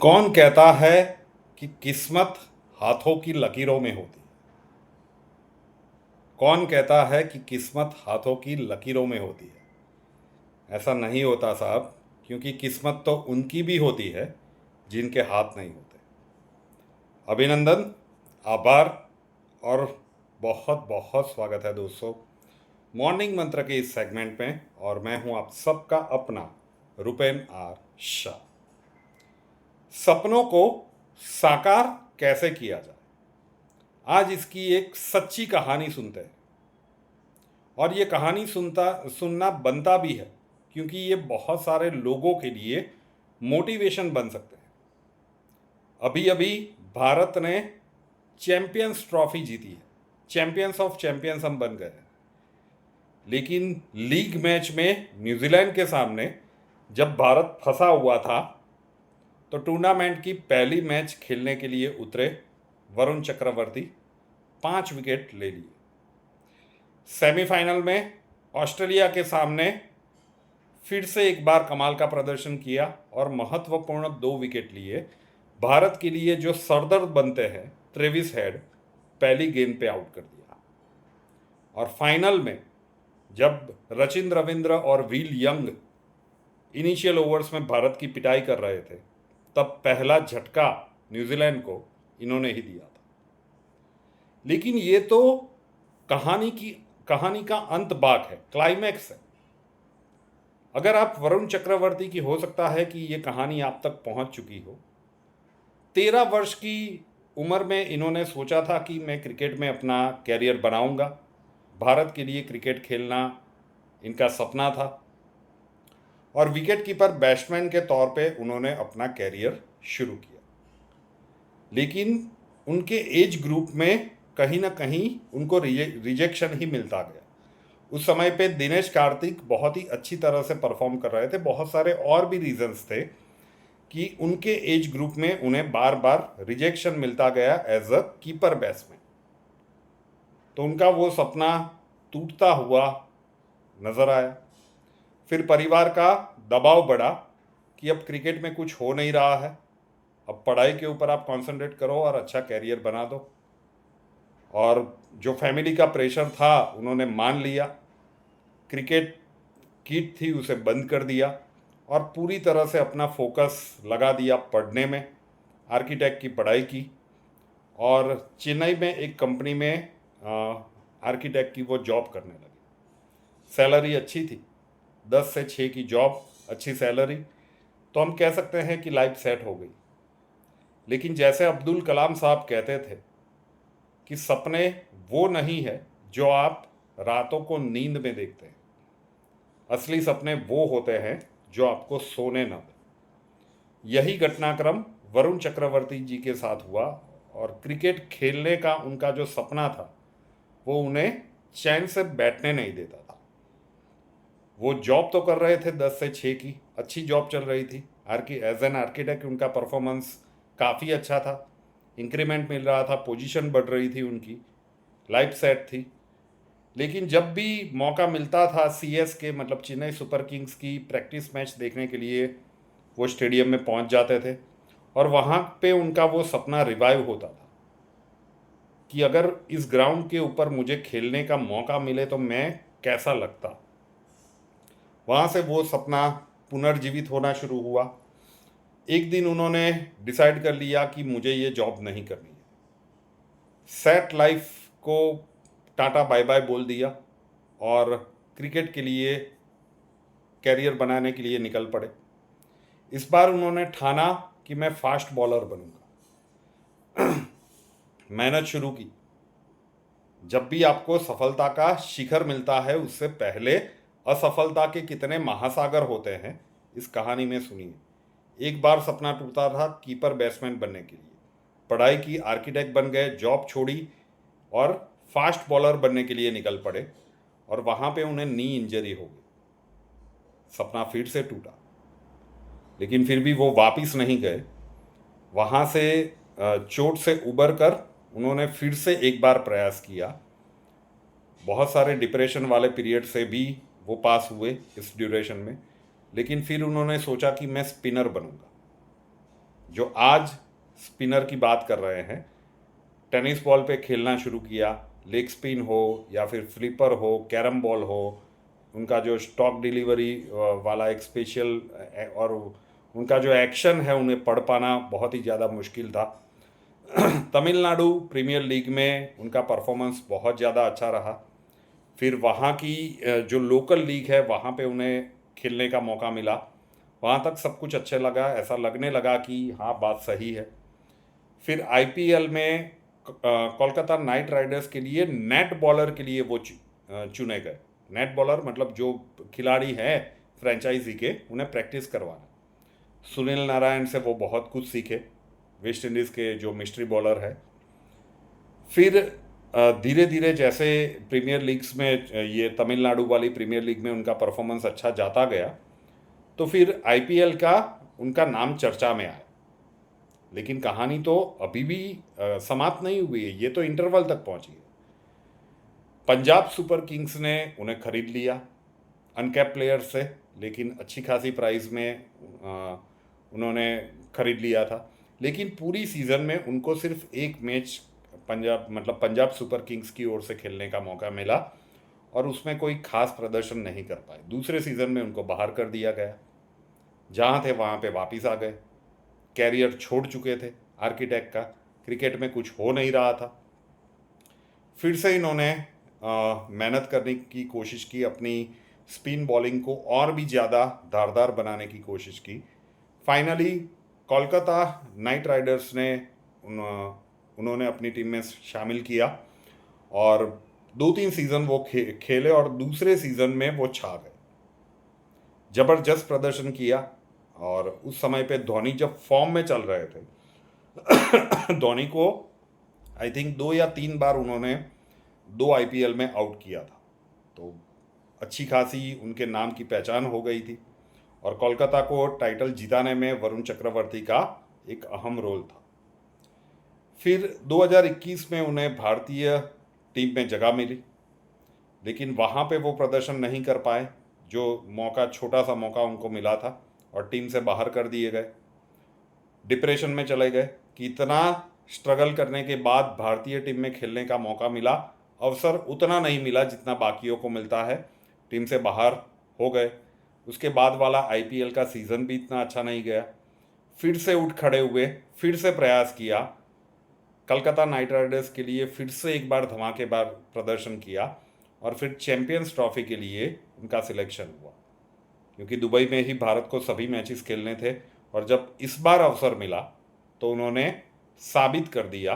कौन कहता है कि किस्मत हाथों की लकीरों में होती है? कौन कहता है कि किस्मत हाथों की लकीरों में होती है? ऐसा नहीं होता साहब, क्योंकि किस्मत तो उनकी भी होती है जिनके हाथ नहीं होते। अभिनंदन, आभार और बहुत बहुत स्वागत है दोस्तों मॉर्निंग मंत्र के इस सेगमेंट में। और मैं हूं आप सबका अपना रुपेन आर शाह। सपनों को साकार कैसे किया जाए, आज इसकी एक सच्ची कहानी सुनते हैं। और ये कहानी सुनना बनता भी है, क्योंकि ये बहुत सारे लोगों के लिए मोटिवेशन बन सकते हैं। अभी अभी भारत ने चैंपियंस ट्रॉफी जीती है, चैंपियंस ऑफ चैंपियंस हम बन गए हैं। लेकिन लीग मैच में न्यूजीलैंड के सामने जब भारत फंसा हुआ था, तो टूर्नामेंट की पहली मैच खेलने के लिए उतरे वरुण चक्रवर्ती 5 विकेट ले लिए। सेमीफाइनल में ऑस्ट्रेलिया के सामने फिर से एक बार कमाल का प्रदर्शन किया और महत्वपूर्ण 2 विकेट लिए। भारत के लिए जो सरदर्द बनते हैं ट्रेविस हेड, पहली गेंद पे आउट कर दिया। और फाइनल में जब रचिन रविंद्र और विल यंग इनिशियल ओवर्स में भारत की पिटाई कर रहे थे, तब पहला झटका न्यूजीलैंड को इन्होंने ही दिया था। लेकिन ये तो कहानी का अंत बाक है, क्लाइमैक्स है। अगर आप वरुण चक्रवर्ती की, हो सकता है कि ये कहानी आप तक पहुंच चुकी हो। 13 वर्ष की उम्र में इन्होंने सोचा था कि मैं क्रिकेट में अपना कैरियर बनाऊंगा। भारत के लिए क्रिकेट खेलना इनका सपना था और विकेट कीपर बैट्समैन के तौर पे उन्होंने अपना कैरियर शुरू किया। लेकिन उनके एज ग्रुप में कहीं ना कहीं उनको रिजेक्शन ही मिलता गया। उस समय पे दिनेश कार्तिक बहुत ही अच्छी तरह से परफॉर्म कर रहे थे। बहुत सारे और भी रीजंस थे कि उनके एज ग्रुप में उन्हें बार बार रिजेक्शन मिलता गया एज अ कीपर बैट्समैन। तो उनका वो सपना टूटता हुआ नजर आया। फिर परिवार का दबाव बढ़ा कि अब क्रिकेट में कुछ हो नहीं रहा है, अब पढ़ाई के ऊपर आप कंसंट्रेट करो और अच्छा कैरियर बना दो। और जो फैमिली का प्रेशर था उन्होंने मान लिया। क्रिकेट किट थी उसे बंद कर दिया और पूरी तरह से अपना फोकस लगा दिया पढ़ने में। आर्किटेक्ट की पढ़ाई की और चेन्नई में एक कंपनी में आर्किटेक्ट की वो जॉब करने लगे। सैलरी अच्छी थी, 10 से 6 की जॉब, अच्छी सैलरी, तो हम कह सकते हैं कि लाइफ सेट हो गई। लेकिन जैसे अब्दुल कलाम साहब कहते थे कि सपने वो नहीं है जो आप रातों को नींद में देखते हैं, असली सपने वो होते हैं जो आपको सोने न दें। यही घटनाक्रम वरुण चक्रवर्ती जी के साथ हुआ और क्रिकेट खेलने का उनका जो सपना था वो उन्हें चैन से बैठने नहीं देता था। वो जॉब तो कर रहे थे 10 से 6 की, अच्छी जॉब चल रही थी। एज एन आर्किटेक्ट उनका परफॉर्मेंस काफ़ी अच्छा था, इंक्रीमेंट मिल रहा था, पोजीशन बढ़ रही थी उनकी, लाइफ सेट थी। लेकिन जब भी मौका मिलता था सीएसके मतलब चेन्नई सुपर किंग्स की प्रैक्टिस मैच देखने के लिए वो स्टेडियम में पहुंच जाते थे और वहाँ पे उनका वो सपना रिवाइव होता था कि अगर इस ग्राउंड के ऊपर मुझे खेलने का मौका मिले तो मैं कैसा लगता। वहाँ से वो सपना पुनर्जीवित होना शुरू हुआ। एक दिन उन्होंने डिसाइड कर लिया कि मुझे ये जॉब नहीं करनी है। सेट लाइफ को टाटा बाय बाय बोल दिया और क्रिकेट के लिए कैरियर बनाने के लिए निकल पड़े। इस बार उन्होंने ठाना कि मैं फास्ट बॉलर बनूंगा। मेहनत शुरू की। जब भी आपको सफलता का शिखर मिलता है उससे पहले असफलता के कितने महासागर होते हैं, इस कहानी में सुनिए। एक बार सपना टूटा था कीपर बैट्समैन बनने के लिए, पढ़ाई की, आर्किटेक्ट बन गए, जॉब छोड़ी और फास्ट बॉलर बनने के लिए निकल पड़े और वहाँ पे उन्हें नी इंजरी हो गई। सपना फिर से टूटा, लेकिन फिर भी वो वापस नहीं गए। वहाँ से चोट से उबर कर उन्होंने फिर से एक बार प्रयास किया। बहुत सारे डिप्रेशन वाले पीरियड से भी वो पास हुए इस ड्यूरेशन में। लेकिन फिर उन्होंने सोचा कि मैं स्पिनर बनूंगा। जो आज स्पिनर की बात कर रहे हैं, टेनिस बॉल पे खेलना शुरू किया, लेग स्पिन हो या फिर फ्लिपर हो, कैरम बॉल हो, उनका जो स्टॉक डिलीवरी वाला एक स्पेशल और उनका जो एक्शन है उन्हें पढ़ पाना बहुत ही ज़्यादा मुश्किल था। तमिलनाडु प्रीमियर लीग में उनका परफॉर्मेंस बहुत ज़्यादा अच्छा रहा। फिर वहाँ की जो लोकल लीग है वहाँ पे उन्हें खेलने का मौका मिला। वहाँ तक सब कुछ अच्छा लगा, ऐसा लगने लगा कि हाँ बात सही है। फिर आईपीएल में कोलकाता नाइट राइडर्स के लिए नेट बॉलर के लिए वो चुने गए। नेट बॉलर मतलब जो खिलाड़ी हैं फ्रेंचाइजी के, उन्हें प्रैक्टिस करवाना। सुनील नारायण से वो बहुत कुछ सीखे, वेस्ट इंडीज़ के जो मिस्ट्री बॉलर है। फिर धीरे धीरे जैसे प्रीमियर लीग्स में ये तमिलनाडु वाली प्रीमियर लीग में उनका परफॉर्मेंस अच्छा जाता गया, तो फिर आईपीएल का उनका नाम चर्चा में आया। लेकिन कहानी तो अभी भी समाप्त नहीं हुई है, ये तो इंटरवल तक पहुंची है। पंजाब सुपर किंग्स ने उन्हें खरीद लिया अनकैप प्लेयर से, लेकिन अच्छी खासी प्राइस में उन्होंने खरीद लिया था। लेकिन पूरी सीज़न में उनको सिर्फ एक मैच पंजाब सुपर किंग्स की ओर से खेलने का मौका मिला और उसमें कोई खास प्रदर्शन नहीं कर पाए। दूसरे सीज़न में उनको बाहर कर दिया गया, जहाँ थे वहाँ पे वापस आ गए। कैरियर छोड़ चुके थे आर्किटेक्ट का, क्रिकेट में कुछ हो नहीं रहा था। फिर से इन्होंने मेहनत करने की कोशिश की, अपनी स्पिन बॉलिंग को और भी ज़्यादा धारदार बनाने की कोशिश की। फाइनली कोलकाता नाइट राइडर्स ने उन्होंने अपनी टीम में शामिल किया और 2-3 सीज़न वो खेले और दूसरे सीज़न में वो छा गए। ज़बरदस्त प्रदर्शन किया और उस समय पे धोनी जब फॉर्म में चल रहे थे धोनी को आई थिंक 2 या 3 बार उन्होंने 2 आईपीएल में आउट किया था। तो अच्छी खासी उनके नाम की पहचान हो गई थी और कोलकाता को टाइटल जिताने में वरुण चक्रवर्ती का एक अहम रोल था। फिर 2021 में उन्हें भारतीय टीम में जगह मिली, लेकिन वहाँ पे वो प्रदर्शन नहीं कर पाए जो मौका, छोटा सा मौका उनको मिला था, और टीम से बाहर कर दिए गए। डिप्रेशन में चले गए कि इतना स्ट्रगल करने के बाद भारतीय टीम में खेलने का मौका मिला, अवसर उतना नहीं मिला जितना बाकियों को मिलता है, टीम से बाहर हो गए। उसके बाद वाला आईपीएल का सीज़न भी इतना अच्छा नहीं गया। फिर से उठ खड़े हुए, फिर से प्रयास किया, कलकत्ता नाइट राइडर्स के लिए फिर से एक बार धमाकेदार प्रदर्शन किया और फिर चैंपियंस ट्रॉफी के लिए उनका सिलेक्शन हुआ, क्योंकि दुबई में ही भारत को सभी मैचेस खेलने थे। और जब इस बार अवसर मिला तो उन्होंने साबित कर दिया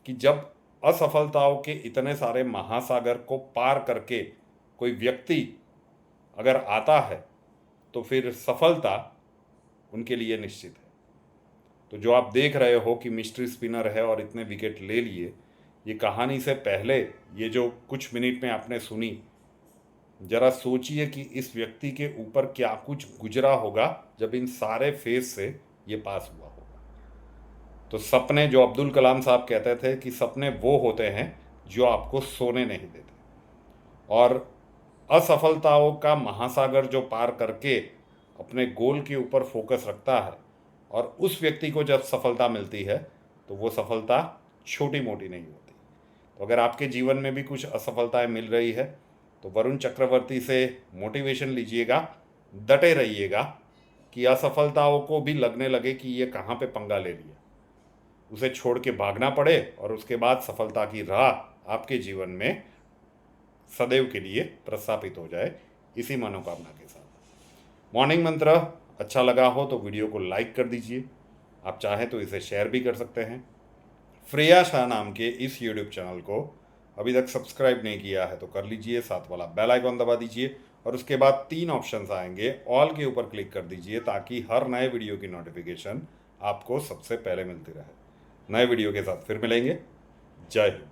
कि जब असफलताओं के इतने सारे महासागर को पार करके कोई व्यक्ति अगर आता है तो फिर सफलता उनके लिए निश्चित है। तो जो आप देख रहे हो कि मिस्ट्री स्पिनर है और इतने विकेट ले लिए, ये कहानी से पहले ये जो कुछ मिनट में आपने सुनी, जरा सोचिए कि इस व्यक्ति के ऊपर क्या कुछ गुजरा होगा जब इन सारे फेज से ये पास हुआ होगा। तो सपने, जो अब्दुल कलाम साहब कहते थे कि सपने वो होते हैं जो आपको सोने नहीं देते, और असफलताओं का महासागर जो पार करके अपने गोल के ऊपर फोकस रखता है और उस व्यक्ति को जब सफलता मिलती है तो वो सफलता छोटी मोटी नहीं होती। तो अगर आपके जीवन में भी कुछ असफलताएं मिल रही है तो वरुण चक्रवर्ती से मोटिवेशन लीजिएगा, डटे रहिएगा कि असफलताओं को भी लगने लगे कि ये कहाँ पे पंगा ले लिया, उसे छोड़ के भागना पड़े और उसके बाद सफलता की राह आपके जीवन में सदैव के लिए प्रस्थापित हो जाए, इसी मनोकामना के साथ। मॉर्निंग मंत्र अच्छा लगा हो तो वीडियो को लाइक कर दीजिए, आप चाहें तो इसे शेयर भी कर सकते हैं। फ्रेया शाह नाम के इस यूट्यूब चैनल को अभी तक सब्सक्राइब नहीं किया है तो कर लीजिए, साथ वाला बेल आइकॉन दबा दीजिए और उसके बाद 3 ऑप्शंस आएंगे, ऑल के ऊपर क्लिक कर दीजिए ताकि हर नए वीडियो की नोटिफिकेशन आपको सबसे पहले मिलती रहे। नए वीडियो के साथ फिर मिलेंगे। जय हिंद।